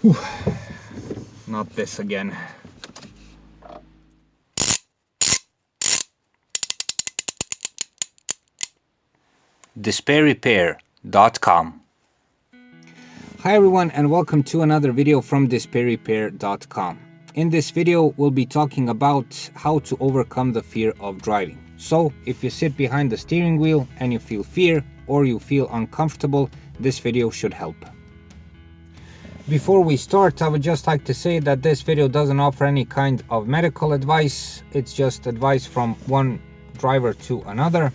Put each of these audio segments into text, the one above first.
Whew. Not this again. DespairRepair.com. Hi everyone, and welcome to another video from DespairRepair.com. In this video, we'll be talking about how to overcome the fear of driving. So, if you sit behind the steering wheel and you feel fear or you feel uncomfortable, this video should help. Before we start, I would just like to say that this video doesn't offer any kind of medical advice. It's just advice from one driver to another.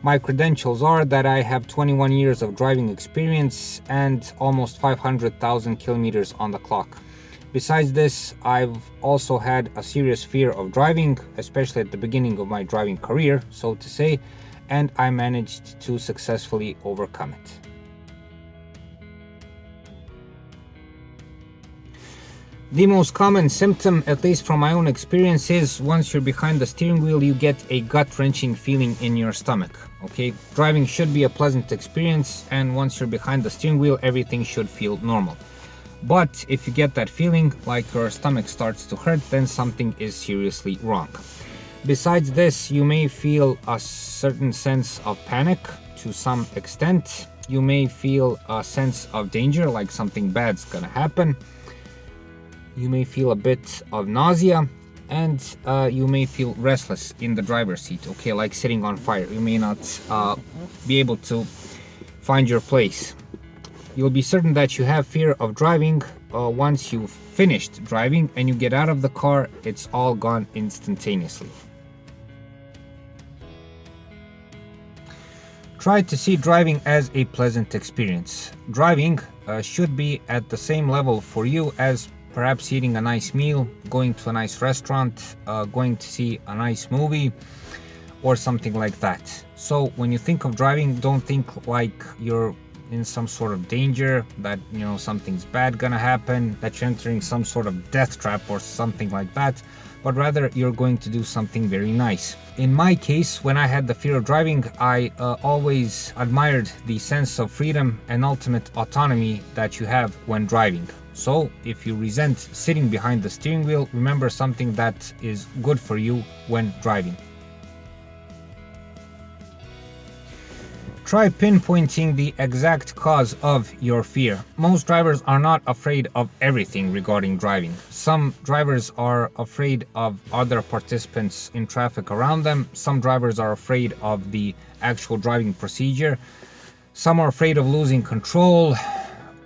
My credentials are that I have 21 years of driving experience and almost 500,000 kilometers on the clock. Besides this, I've also had a serious fear of driving, especially at the beginning of my driving career, so to say, and I managed to successfully overcome it. The most common symptom, at least from my own experience, is once you're behind the steering wheel, you get a gut-wrenching feeling in your stomach. Okay, driving should be a pleasant experience, and once you're behind the steering wheel, everything should feel normal. But if you get that feeling like your stomach starts to hurt, then something is seriously wrong. Besides this, you may feel a certain sense of panic to some extent. You may feel a sense of danger, like something bad's gonna happen. You may feel a bit of nausea, and you may feel restless in the driver's seat, okay, like sitting on fire. You may not be able to find your place. You'll be certain that you have fear of driving once you've finished driving and you get out of the car. It's all gone instantaneously. Try to see driving as a pleasant experience. Driving should be at the same level for you as perhaps eating a nice meal, going to a nice restaurant, going to see a nice movie, or something like that. So when you think of driving, don't think like you're in some sort of danger, that something's bad gonna happen, that you're entering some sort of death trap or something like that, but rather you're going to do something very nice. In my case, when I had the fear of driving, I always admired the sense of freedom and ultimate autonomy that you have when driving. So if you resent sitting behind the steering wheel, remember something that is good for you when driving. Try pinpointing the exact cause of your fear. Most drivers are not afraid of everything regarding driving. Some drivers are afraid of other participants in traffic around them. Some drivers are afraid of the actual driving procedure. Some are afraid of losing control.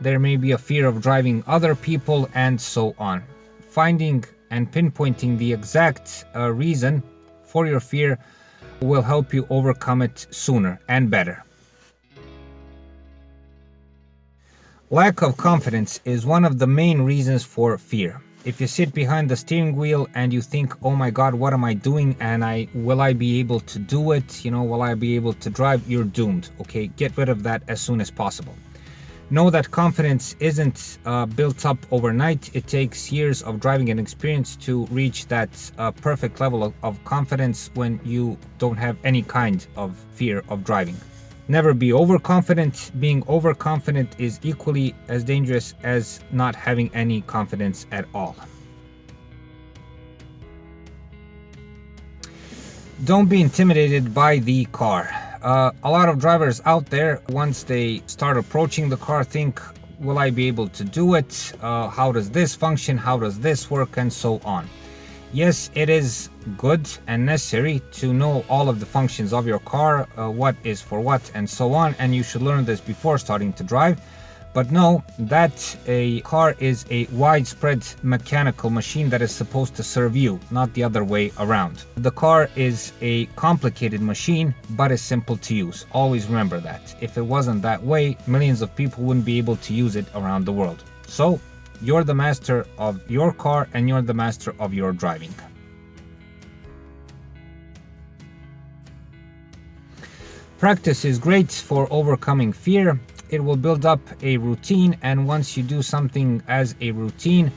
There may be a fear of driving other people, and so on. Finding and pinpointing the exact reason for your fear will help you overcome it sooner and better. Lack of confidence is one of the main reasons for fear. If you sit behind the steering wheel and you think, oh my god, what am I doing, and will I be able to do it, will I be able to drive, you're doomed. Okay, get rid of that as soon as possible. Know that confidence isn't built up overnight. It takes years of driving and experience to reach that perfect level of confidence when you don't have any kind of fear of driving. Never be overconfident. Being overconfident is equally as dangerous as not having any confidence at all. Don't be intimidated by the car. A lot of drivers out there, once they start approaching the car, think, will I be able to do it? How does this function? How does this work? And so on. Yes, it is good and necessary to know all of the functions of your car, what is for what, and so on, and you should learn this before starting to drive. But know that a car is a widespread mechanical machine that is supposed to serve you, not the other way around. The car is a complicated machine, but is simple to use. Always remember that. If it wasn't that way, millions of people wouldn't be able to use it around the world. So, you're the master of your car and you're the master of your driving. Practice is great for overcoming fear. It will build up a routine, and once you do something as a routine,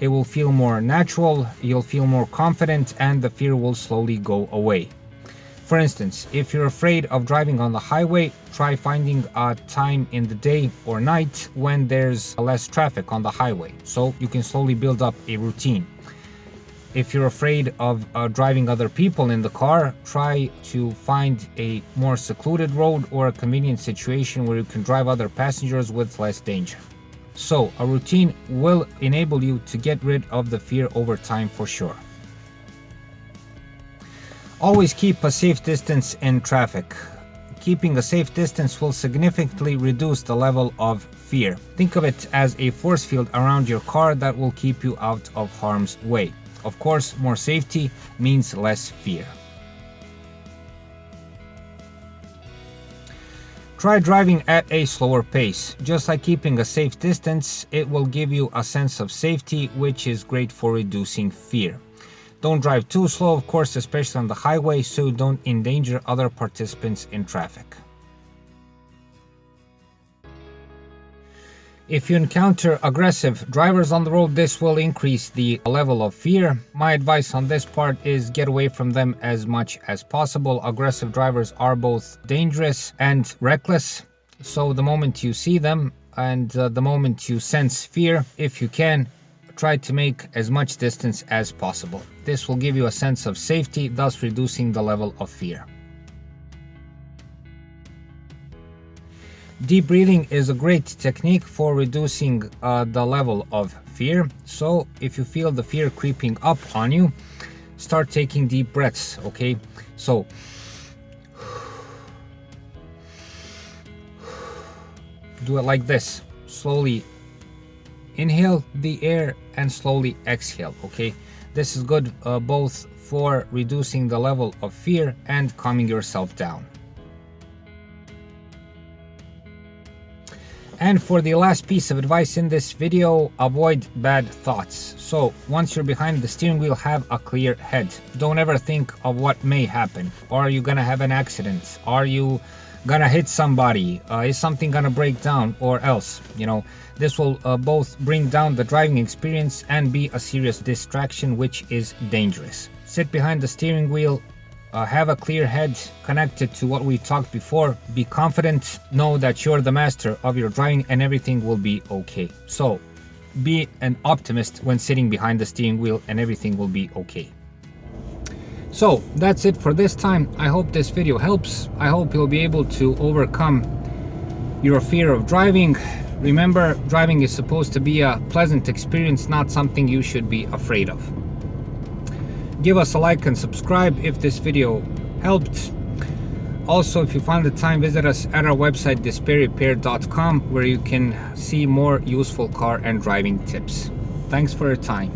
it will feel more natural, you'll feel more confident, and the fear will slowly go away. For instance, if you're afraid of driving on the highway, try finding a time in the day or night when there's less traffic on the highway, so you can slowly build up a routine. If you're afraid of driving other people in the car, try to find a more secluded road or a convenient situation where you can drive other passengers with less danger. So, a routine will enable you to get rid of the fear over time for sure. Always keep a safe distance in traffic. Keeping a safe distance will significantly reduce the level of fear. Think of it as a force field around your car that will keep you out of harm's way. Of course, more safety means less fear. Try driving at a slower pace. Just like keeping a safe distance, it will give you a sense of safety, which is great for reducing fear. Don't drive too slow, of course, especially on the highway, so you don't endanger other participants in traffic. If you encounter aggressive drivers on the road, this will increase the level of fear. My advice on this part is get away from them as much as possible. Aggressive drivers are both dangerous and reckless, so the moment you see them and the moment you sense fear, if you can, try to make as much distance as possible. This will give you a sense of safety, thus reducing the level of fear. Deep breathing is a great technique for reducing the level of fear. So if you feel the fear creeping up on you, start taking deep breaths, okay? So do it like this. Slowly inhale the air and slowly exhale, okay? This is good both for reducing the level of fear and calming yourself down. And for the last piece of advice in this video, avoid bad thoughts. So once you're behind the steering wheel, have a clear head. Don't ever think of what may happen. Are you gonna have an accident? Are you gonna hit somebody? Is something gonna break down or else? You know, this will both bring down the driving experience and be a serious distraction, which is dangerous. Sit behind the steering wheel, have a clear head connected to what we talked before. Be confident, know that you're the master of your driving and everything will be okay. So be an optimist when sitting behind the steering wheel and everything will be okay. So that's it for this time. I hope this video helps. I hope you'll be able to overcome your fear of driving. Remember, driving is supposed to be a pleasant experience, not something you should be afraid of. Give us a like and subscribe if this video helped. Also, if you find the time, visit us at our website despairrepair.com, where you can see more useful car and driving tips. Thanks for your time.